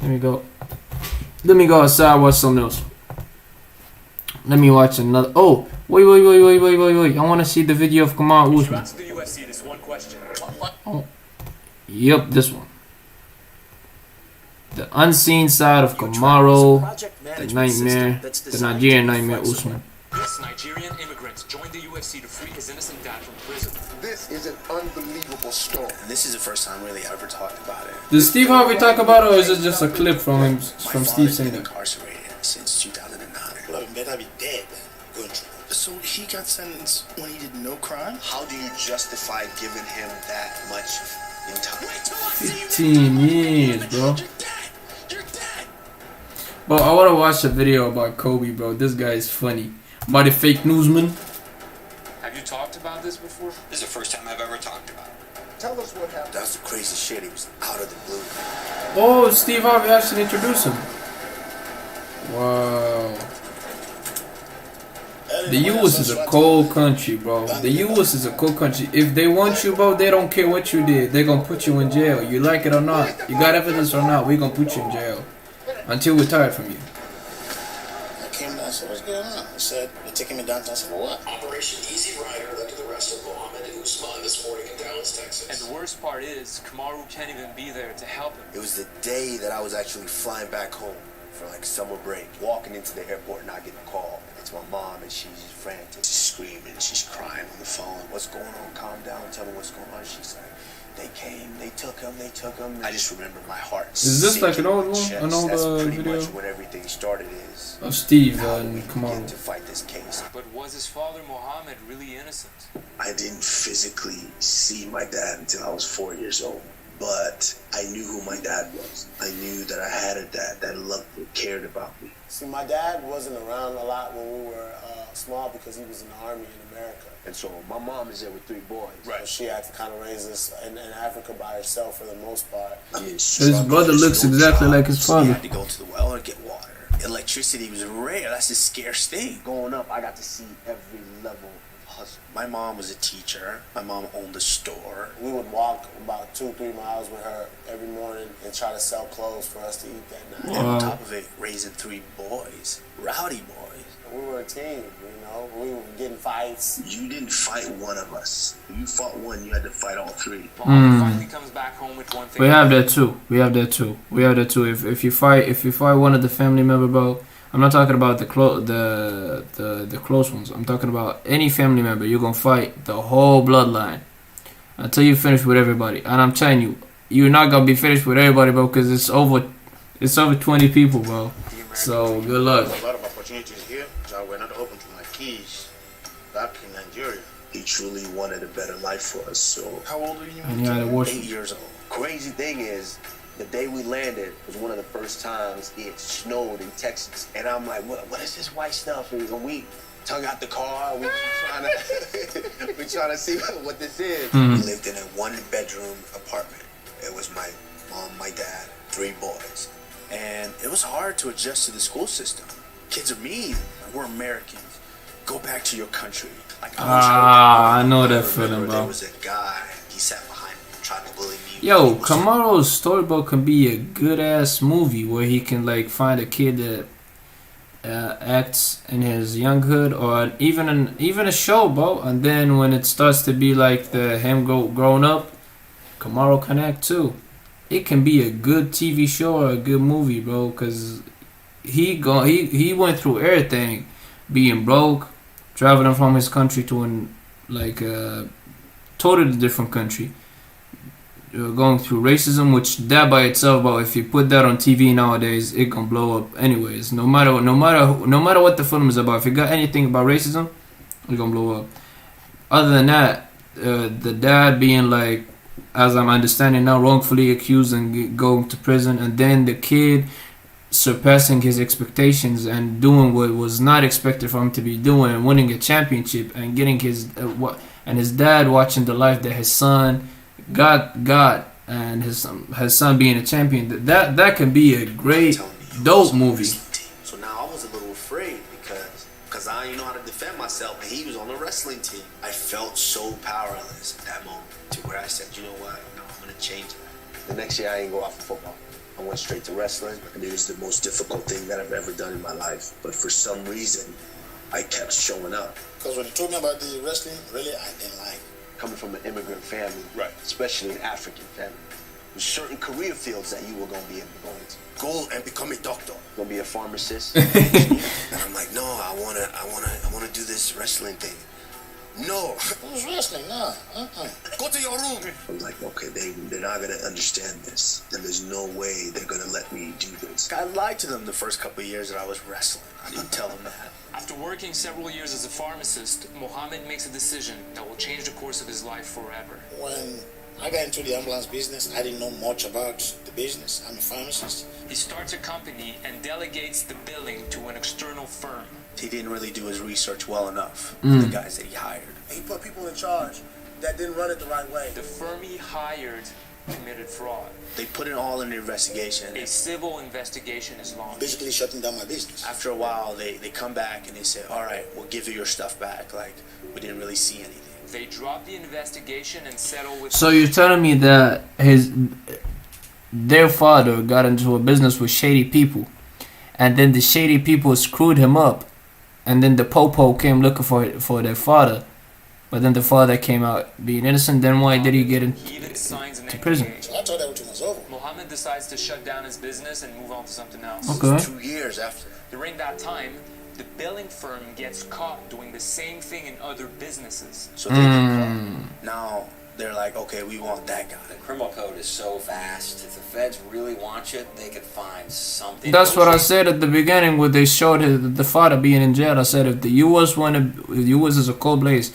Let me go. Let me go outside, watch something else. Let me watch another. Oh, wait. I want to see the video of KAMARU Usman. Oh. Yep, this one. The unseen side of KAMARU, the nightmare, the Nigerian nightmare Usman. This Nigerian immigrant joined the UFC to free his innocent dad from prison. This is an unbelievable story. And this is the first time really I ever talked about it. Does Steve Harvey talk about it, or is it just a clip from him, from Steve saying it? Incarcerated since 2009. Well, better be dead. So he got sentenced when he did no crime? How do you justify giving him that much in time? 15 years, bro. Bro, I want to watch a video about Kobe, bro. This guy is funny. About the fake newsman. Have you talked about this before? This is the first time I've ever talked about it. Tell us what happened. That's the crazy shit. He was out of the blue. Oh, Steve Harvey actually introduced him. Wow. The US is a cold country, bro. The US is a cold country. If they want you, bro, they don't care what you did. They're gonna put you in jail. You like it or not. You got evidence or not, we're gonna put you in jail. Until we're tired from you. I came down, so what's going on? I said, they're taking me downtown. I said, for what? Operation Easy Rider led to the arrest of Mohammed Usman this morning in Dallas, Texas. And the worst part is, KAMARU can't even be there to help him. It was the day that I was actually flying back home for like summer break, walking into the airport and I get a call. It's my mom and she's frantic. She's screaming, she's crying on the phone. What's going on? Calm down, tell me what's going on. She's like, they came, they took him. I just remember my heart. Is this like an old one? An old That's pretty video? much when everything started is of Steve and KAMARU. to fight this case. But was his father Mohammed really innocent? I didn't physically see my dad until I was 4 years old. But I knew who my dad was. I knew that I had a dad that loved me, cared about me. See, my dad wasn't around a lot when we were small because he was in the army in America. And so my mom is there with 3 boys. Right. So she had to kind of raise us in Africa by herself for the most part. I mean, his brother looks exactly like his father. He had to go to the well and get water. Electricity was rare. That's a scarce thing. Growing up, I got to see every level of hustle. My mom was a teacher. My mom owned a store. We would walk about 2-3 miles with her every morning and try to sell clothes for us to eat that night. Wow. And on top of it, raising 3 boys, rowdy boys. We were a team, you know. We were getting fights. You didn't fight one of us. You fought one, you had to fight all 3. Finally comes back home with one thing. We have that too. If you fight one of the family member, bro, I'm not talking about the close ones. I'm talking about any family member. You're gonna fight the whole bloodline until you finish with everybody. And I'm telling you, you're not gonna be finished with everybody, bro, because it's over 20 people, bro. So good luck. A lot of opportunities here that were not open to my kids back in Nigeria. He truly wanted a better life for us. So how old are you? And you had to watch 8 years old. Crazy thing is, the day we landed was one of the first times it snowed in Texas. And I'm like, what is this white stuff? And we tongue out the car. We trying to see what this is. We lived in a 1-bedroom apartment. It was my mom, my dad, 3 boys. And it was hard to adjust to the school system. Kids are mean. We're Americans. Go back to your country. Like, I know that feeling, bro. There was a guy, he sat behind me, trying to bully me. Yo, KAMARU's storybook can be a good ass movie where he can like find a kid that acts in his younghood, or even a show, bro. And then when it starts to be like him grown up, KAMARU can act too. It can be a good TV show or a good movie, bro, because he went through everything, being broke, traveling from his country to a totally different country, going through racism, which that by itself, bro, if you put that on TV nowadays, it gonna blow up anyways. No matter what the film is about, if it got anything about racism, it's gonna blow up. Other than that, the dad being like, as I'm understanding now, wrongfully accused and going to prison, and then the kid surpassing his expectations and doing what was not expected for him to be doing, and winning a championship, and getting his dad watching the life that his son got, and his son being a champion. That can be a great, dope movie. So now I was a little afraid because I didn't know how to defend myself, and he was on the wrestling team. I felt so powerless at that moment, to where I said, you know what, no, I'm gonna change it. The next year I didn't go out for football. I went straight to wrestling, and it was the most difficult thing that I've ever done in my life. But for some reason, I kept showing up. Because when you told me about the wrestling, really, I didn't like it. Coming from an immigrant family, Right. especially an African family, there's certain career fields that you were going to be able to go into. Go and become a doctor. Going to be a pharmacist. And I'm like, no, I wanna do this wrestling thing. No. Who's wrestling? No. Go to your room. I'm like, okay, they're not going to understand this. And there's no way they're going to let me do this. I lied to them the first couple of years that I was wrestling. I didn't tell them that. After working several years as a pharmacist, Mohammed makes a decision that will change the course of his life forever. When I got into the ambulance business, I didn't know much about the business. I'm a pharmacist. He starts a company and delegates the billing to an external firm. He didn't really do his research well enough for the guys that he hired. He put people in charge that didn't run it the right way. The firm he hired committed fraud. They put it all in the investigation. A civil investigation is launched. Basically shutting down my business. After a while, they come back and they say, all right, we'll give you your stuff back. Like, we didn't really see anything. They drop the investigation and settle with... So you're telling me that their father got into a business with shady people, and then the shady people screwed him up, and then the popo came looking for their father, but then the father came out being innocent. Then why did he get into prison? So I thought everything was over. Mohammed decides to shut down his business and move on to something else. Okay. 2 years after. During that time, the billing firm gets caught doing the same thing in other businesses. So they get caught. Now they're like, okay, we want that guy. The criminal code is so vast. If the feds really want you, they could find something. That's what I said at the beginning when they showed the father being in jail. I said if the U.S. is a cold place,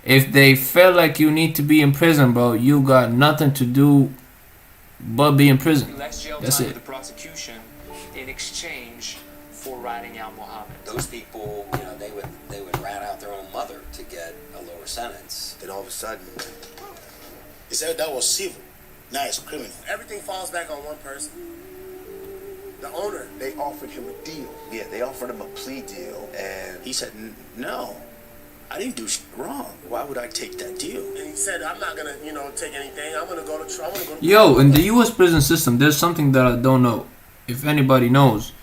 if they feel like you need to be in prison, bro, you got nothing to do but be in prison. He lets jail That's time it. to the prosecution in exchange for ratting out Mohammed. Those people, they would rat out their own mother to get a lower sentence. Then all of a sudden, He said that was civil. Now it's criminal. Everything falls back on one person. The owner. they offered him a deal. Yeah, they offered him a plea deal, and he said, no, I didn't do wrong. Why would I take that deal? And he said, I'm not gonna, take anything. I'm gonna go to trial. Yo, in the U.S. prison system, there's something that I don't know. If anybody knows,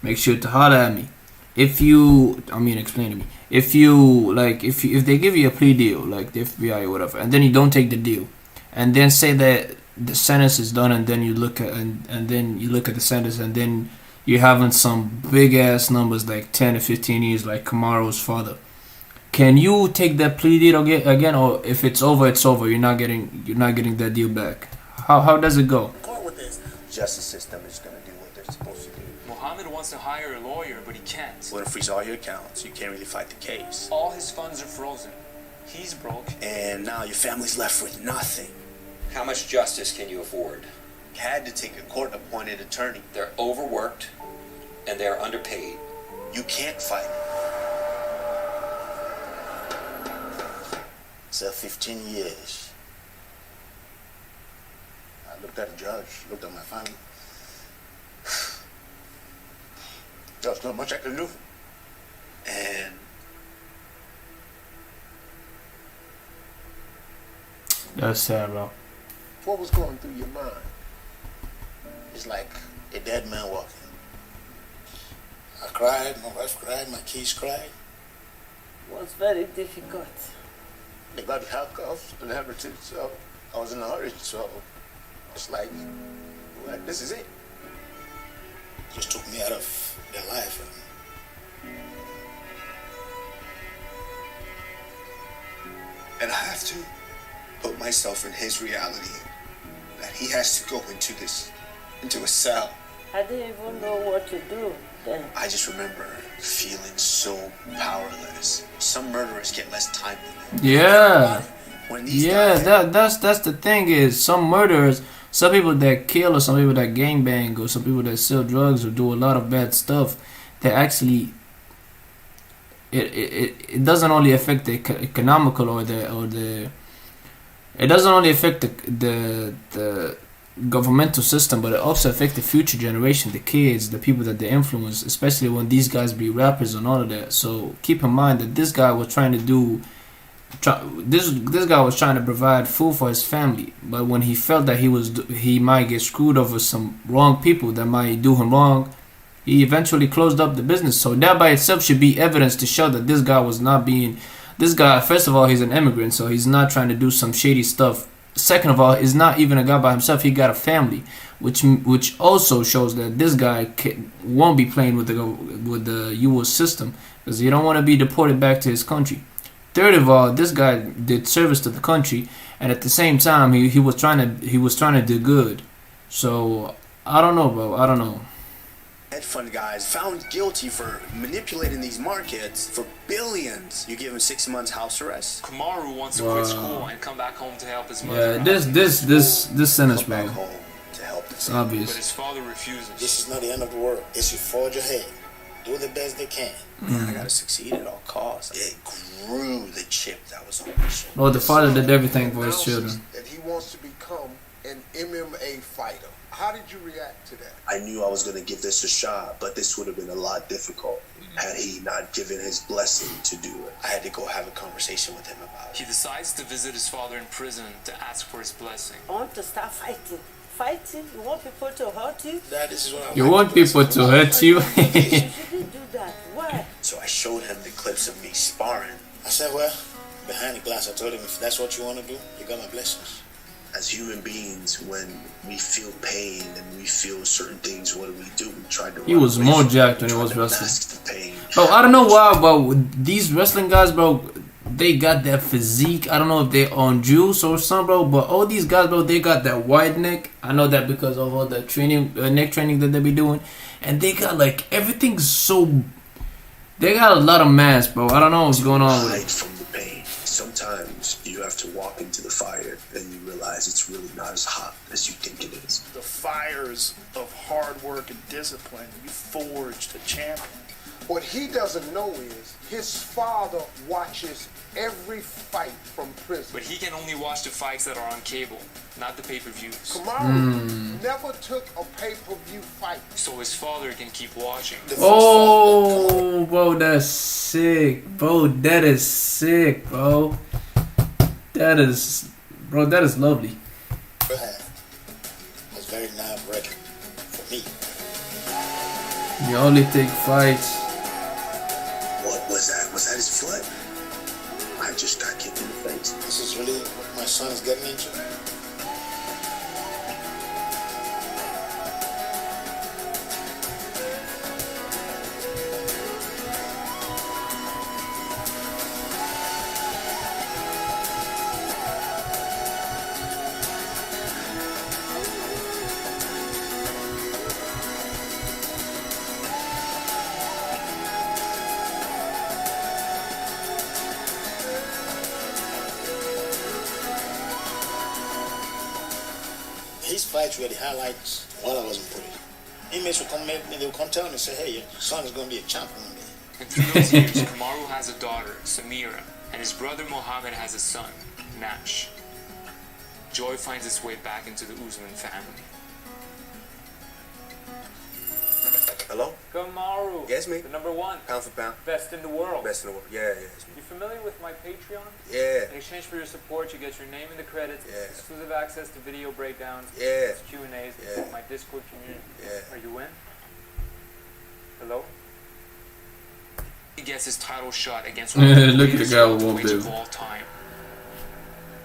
make sure to holler at me. Explain to me. If they give you a plea deal, like the FBI or whatever, and then you don't take the deal, and then say that the sentence is done, and then you look at the sentence, and then you're having some big ass numbers like 10 or 15 years, like KAMARU's father. Can you take that plea deal again, or if it's over, it's over? You're not getting that deal back. How does it go? Court with this. Justice system is going to do what they're supposed to do. Mohammed wants to hire a lawyer, but he can't. We're going to freeze all your accounts. You can't really fight the case. All his funds are frozen. He's broke. And now your family's left with nothing. How much justice can you afford? Had to take a court-appointed attorney. They're overworked and they're underpaid. You can't fight it. So 15 years. I looked at the judge, looked at my family. There was not much I could do. And That's sad, bro. what was going through your mind? It's like a dead man walking. I cried, my wife cried, my kids cried. It was very difficult. They got the handcuffs and everything, so I was in a hurry, so it's like, well, this is it. Just took me out of their life. And I have to put myself in his reality, that he has to go into a cell. I didn't even know what to do then. I just remember feeling so powerless. Some murderers get less time than that. Yeah. When these Yeah, guys, that's the thing is some murderers, some people that kill or some people that gangbang or some people that sell drugs or do a lot of bad stuff, they actually it doesn't only affect the economical or the it doesn't only affect the governmental system, but it also affects the future generation, the kids, the people that they influence, especially when these guys be rappers and all of that. So keep in mind that this guy was trying to do this guy was trying to provide food for his family, but when he felt that he might get screwed over some wrong people that might do him wrong, he eventually closed up the business. So that by itself should be evidence to show that this guy was not being. This guy, first of all, he's an immigrant, so he's not trying to do some shady stuff. Second of all, he's not even a guy by himself. He got a family, which also shows that this guy won't be playing with the U.S. system because he don't want to be deported back to his country. Third of all, this guy did service to the country, and at the same time, he was trying to do good. So I don't know, bro. I don't know. Hedge fund guys found guilty for manipulating these markets for billions. You give him 6 months house arrest. KAMARU wants to quit school and come back home to help his mother. Yeah, this sentence, Come back bro. home to help It's the But obvious. his father refuses. This is not the end of the world. It's you forge ahead. Do the best they can. Man, I gotta succeed at all costs. It grew the chip that was on my shoulder. Well, the father did everything for his children. That he wants to become an MMA fighter. How did you react to that? I knew I was gonna give this a shot, but this would have been a lot difficult had he not given his blessing to do it. I had to go have a conversation with him about it. He decides to visit his father in prison to ask for his blessing. I want to start fighting. Fighting? You want people to hurt you? Dad, this is what I You want people to hurt you? You shouldn't do that. Why? So I showed him the clips of me sparring. I said, well, behind the glass, I told him, if that's what you want to do, you got my blessings. As human beings, when we feel pain and we feel certain things, what do? We try to. He was more jacked when he was wrestling. wrestling. The pain. Bro, I don't know why, but these wrestling guys, bro, they got that physique. I don't know if they on juice or something, bro, but all these guys, bro, they got that wide neck. I know that because of all the training, neck training that they be doing, and they got like everything's so. They got a lot of mass, bro. I don't know what's going on with Hide it. from the pain. Sometimes you have to walk into the fire and you realize it's really not as hot as you think it is. The fires of hard work and discipline, you forged a champion. What he doesn't know is his father watches every fight from prison. But he can only watch the fights that are on cable, not the pay-per-views. KAMARU never took a pay-per-view fight. So his father can keep watching. Oh, bro, that's sick, bro. That is sick, bro. That is lovely. Was very nerve-wracking for me. You only take fights. What was that? Was that his foot? I just got kicked in the face. This is really what my son is getting into. His fights were the highlights while I wasn't putting. Inmates would come, they would come tell me and say, hey, your son is going to be a champion one day. And through those years, KAMARU has a daughter, Samira, and his brother Mohammed has a son, Nash. Joy finds its way back into the Usman family. Hello? KAMARU. Yes, me. The number one. Pound for pound. Best in the world. Best in the world. Yeah, it's me. You familiar with my Patreon? Yeah. In exchange for your support, you get your name in the credits, Yeah. exclusive access to video breakdowns, Yeah. Q&As, Yeah. my Discord community. Yeah. Are you in? Hello? He gets his title shot against one of the Look at the greatest guy with one welterweights of bib. all time.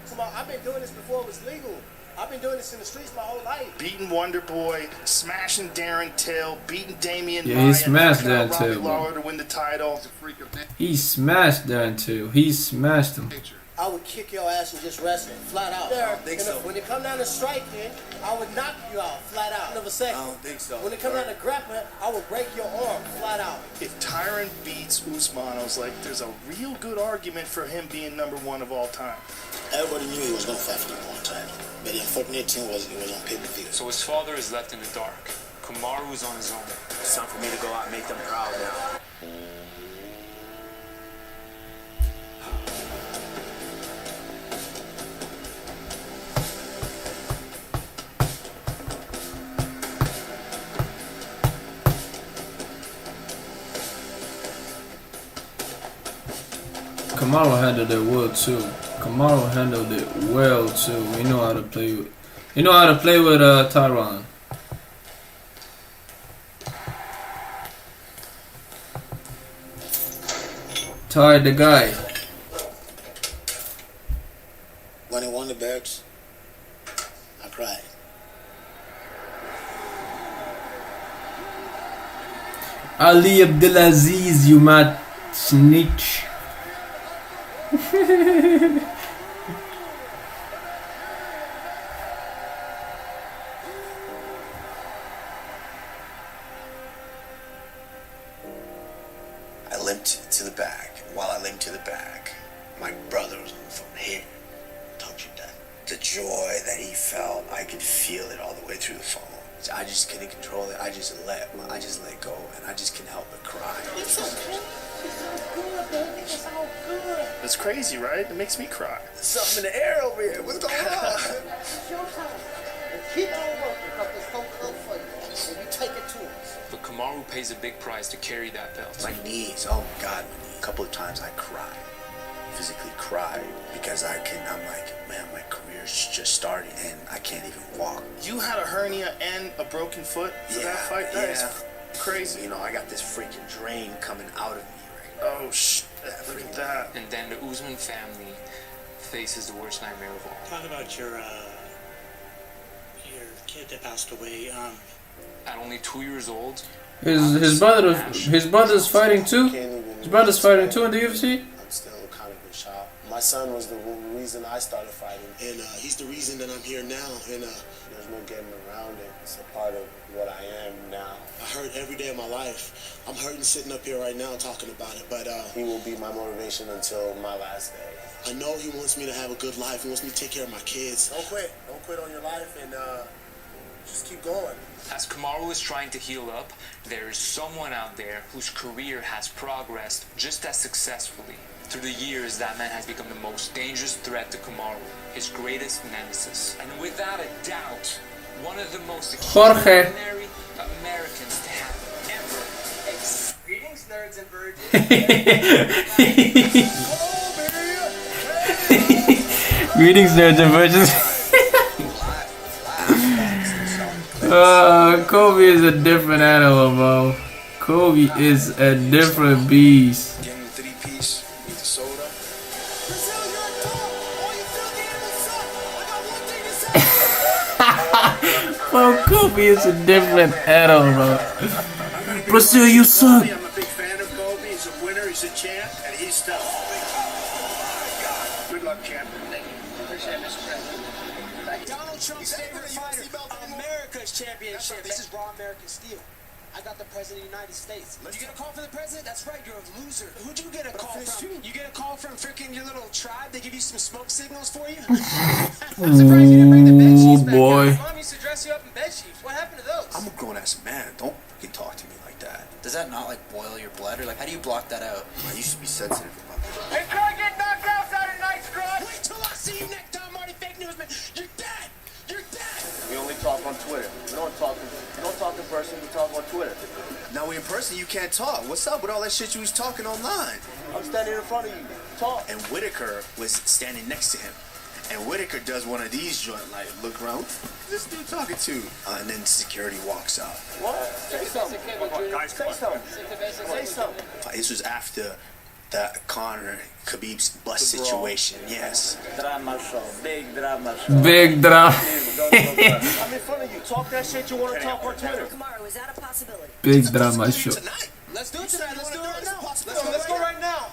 Come on, I've been doing this before it was legal. I've been doing this in the streets my whole life. Beating Wonder Boy, smashing Darren Till, beating Damian Yeah, he Maia, smashed knocking out Darren Robbie Till, bro. Lawler to win the title. He smashed Darren too. He smashed him. I would kick your ass and just wrestle, flat out. I don't think And so. When it come down to striking, I would knock you out, flat out. Of a second. I don't think so. When it come down to grappling, I would break your arm, flat out. If Tyron beats Usman, I was like, there's a real good argument for him being number one of all time. Everybody knew he was going to fight for the one title. But the unfortunate thing was it was on pay-per-view. So his father is left in the dark. KAMARU's on his own. It's time for me to go out and make them proud now. Kamaru handled it well too. Kamaru handled it well too. He know how to play with. He know how to play with Tyron. Ty the guy. When he won the belts, I cried. Ali Abdelaziz, you mad snitch. I limped to the back. While I limped to the back, my brother was on the phone. Here, told you that. The joy that he felt, I could feel it all the way through the phone. I just couldn't control it. I just let go, and I just couldn't help but cry. It's okay. It's all good, baby. It's all good. It's crazy, right? It makes me cry. There's something in the air over here. What's going on? It's your time. And keep on working because it's so good for you. And you take it to us. But Kamaru pays a big price to carry that belt. My knees, oh my God, my knees. A couple of times I cried, physically cried, because I'm like, man, my career's just starting and I can't even walk. You had a hernia and a broken foot for that fight? That is crazy. You know, I got this freaking drain coming out of me right now. Oh, shit. Look at that. And then the Usman family faces the worst nightmare of all. Talk about your kid that passed away. At only 2 years old, His brother's fighting too. His brother's fighting too in the UFC. I'm still kind of in shock. My son was the reason I started fighting, and he's the reason that I'm here now. And there's no getting around it. It's a part of what I am now. I hurt every day of my life. I'm hurting sitting up here right now talking about it. But he will be my motivation until my last day. I know he wants me to have a good life. He wants me to take care of my kids. Don't quit. Don't quit on your life, and just keep going. as Kamaru is trying to heal up, there is someone out there whose career has progressed just as successfully. Through the years, that man has become the most dangerous threat to Kamaru, his greatest nemesis. And without a doubt, one of the most extraordinary Americans to have ever existed. Greetings, nerds and virgins. Greetings, nerds and virgins. Kobe is a different animal, bro. Kobe is a different beast. Getting the 3-piece, need the soda. Bro, Kobe is a different animal, bro. Brazil, you suck. I'm a big fan of Kobe. He's a winner, he's a champ, and he's tough. Good luck, champ. Thank you. Appreciate it, Mr. President. Donald Trump's favorite fighter, America's championship. This is raw American steel. I got the President of the United States. You get a call from the President? That's right, you're a loser. Who'd you get a call from? You get a call from freaking your little tribe? They give you some smoke signals for you? I'm surprised you didn't bring the bed sheets back. Boy. Mom used to dress you up in bed sheets. What happened to those? I'm a grown-ass man. Don't fucking talk to me like that. Does that not like boil your blood, or like how do you block that out? I used to be sensitive about that. Hey, try to get knocked out Saturday night, scrub! Wait till I see you next time, Marty Fake Newsman! You're dead! You're dead! We only talk on Twitter. We don't talk in person, we talk on Twitter. Now we in person, you can't talk. What's up with all that shit you was talking online? I'm standing in front of you. Talk. And Whitaker was standing next to him. And Whitaker does one of these joint, like, look around. Who's this dude talking to? And then security walks out. What? Say something. Say something. Say something. This was after the Conor Khabib's bus situation. Yes. Drama show. Big drama show. Big drama. I'm in front of you. Talk that shit you want to talk on Twitter. KAMARU, is that a possibility? Big drama show. Let's do it tonight. Let's do it right now. Let's go right now.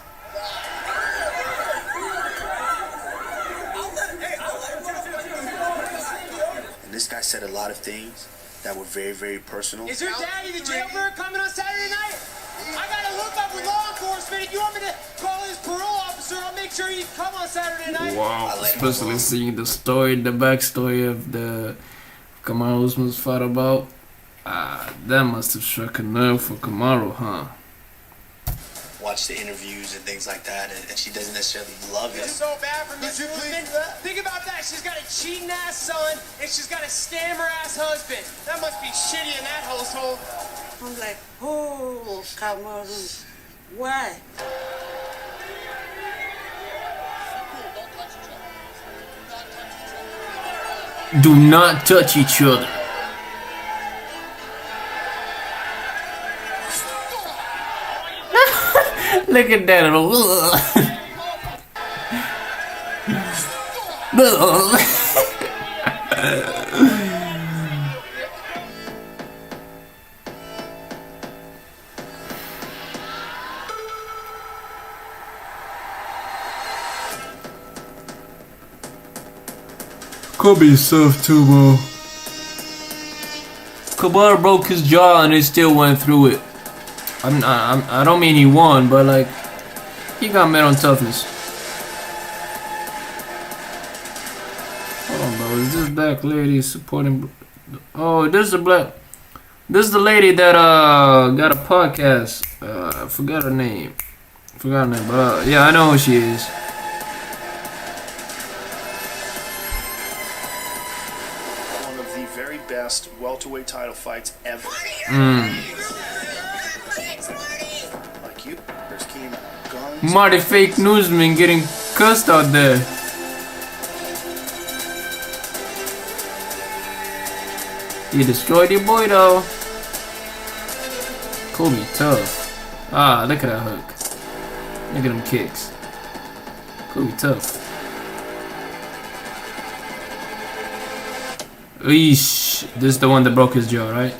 And this guy said a lot of things that were very, very personal. Is your daddy the jailbird coming on Saturday night? I gotta hook up with law enforcement. If you want me to call his parole officer, I'll make sure he come on Saturday night. Wow, especially seeing the backstory of the Kamaru Usman's fought about. That must have struck a nerve for Kamaru, huh? Watch the interviews and things like that, and she doesn't necessarily love it. It's so bad for Miss Usman. Think about that. She's got a cheating ass son, and she's got a scammer ass husband. That must be shitty in that household. I'm like, oh, KAMARU, why? Do not touch each other. Look at that. Could be soft too, bro. Kamaru broke his jaw and he still went through it. I don't mean he won, but like he got mental toughness. Hold on, bro. Is this black lady supporting? Oh, this is the black. This is the lady that got a podcast. I forgot her name. But yeah, I know who she is. One of the very best welterweight title fights ever. Like you, there's came out guns. Marty fake newsman getting cussed out there. You destroyed your boy though. Kobe tough. Ah, look at that hook. Look at them kicks. Kobe tough. Eesh. This is the one that broke his jaw, right?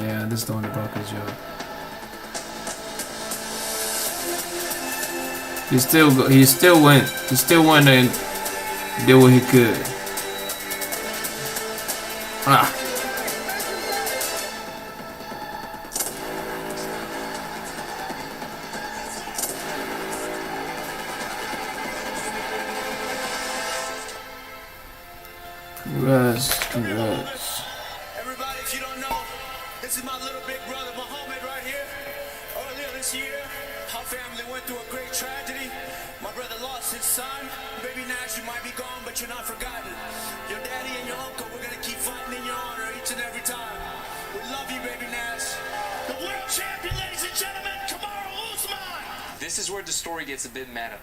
Yeah, this is the one that broke his jaw. He still went and did what he could. Ah. Congrats. Everybody, if you don't know, this is my little big brother, Muhammad, right here. Earlier this year, our family went through a great tragedy. My brother lost his son. Baby Nash, you might be gone, but you're not forgotten. Your daddy and your uncle, we're gonna keep fighting in your honor each and every time. We love you, Baby Nash. The world champion, ladies and gentlemen, KAMARU USMAN. This is where the story gets a bit meta.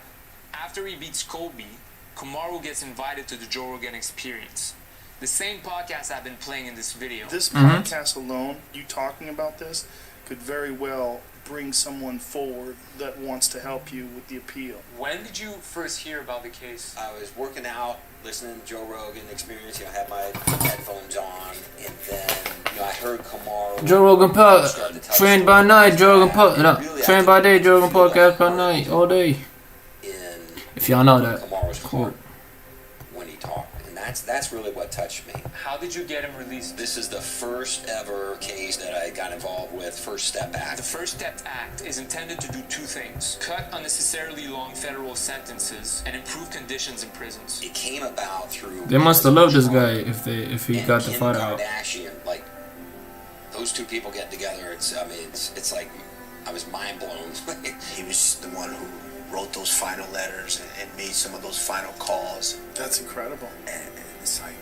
After he beats Kobe, KAMARU gets invited to the Joe Rogan Experience. The same podcast I've been playing in this video. This podcast alone, you talking about this, could very well bring someone forward that wants to help you with the appeal. When did you first hear about the case? I was working out, listening to Joe Rogan Experience. You know, I had my headphones on, and then I heard KAMARU. Joe Rogan podcast. Trained by night, Joe Rogan podcast. Trained by day, Joe Rogan podcast by night, all day. If y'all know that. KAMARU's court when he talked, and that's really what touched me. How did you get him released? This is the first ever case that I got involved with, First Step Act. The First Step Act is intended to do two things: cut unnecessarily long federal sentences and improve conditions in prisons. It came about through. They must have loved this guy if he got the fight out. Like those two people getting together, it's like I was mind blown. He was the one who wrote those final letters and made some of those final calls. That's incredible. And it's like,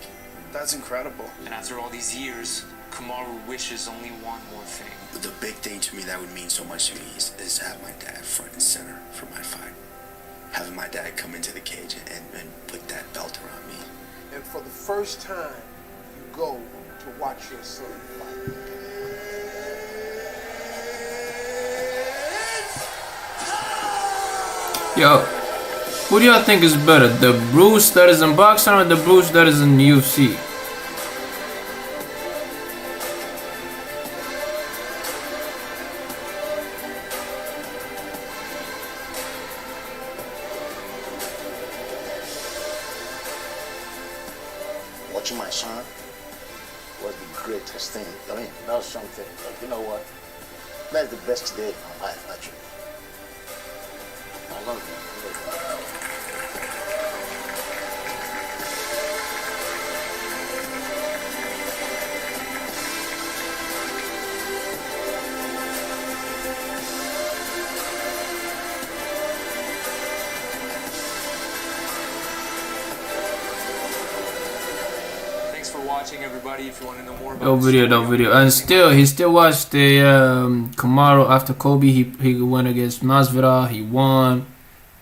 that's incredible. And after all these years, KAMARU wishes only one more thing. But the big thing to me that would mean so much to me is to have my dad front and center for my fight. Having my dad come into the cage and put that belt around me. And for the first time, you go to watch your son fight. Yo, who do y'all think is better? The Bruce that is in boxing or the Bruce that is in UFC? Watching my son was the greatest thing. I mean, that was something, like, you know what? That's the best day of my life, actually. I love it. Thanks for watching, everybody. If you want to know more about No video. And he still watched the KAMARU after Kobe. He went against Masvidal. He won.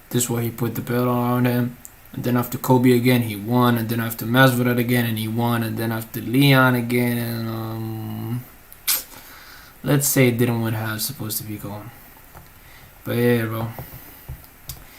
This is where he put the belt on him. And then after Kobe again, he won. And then after Masvidal again, and he won. And then after Leon again, and let's say it didn't win how it's supposed to be going. But yeah, bro.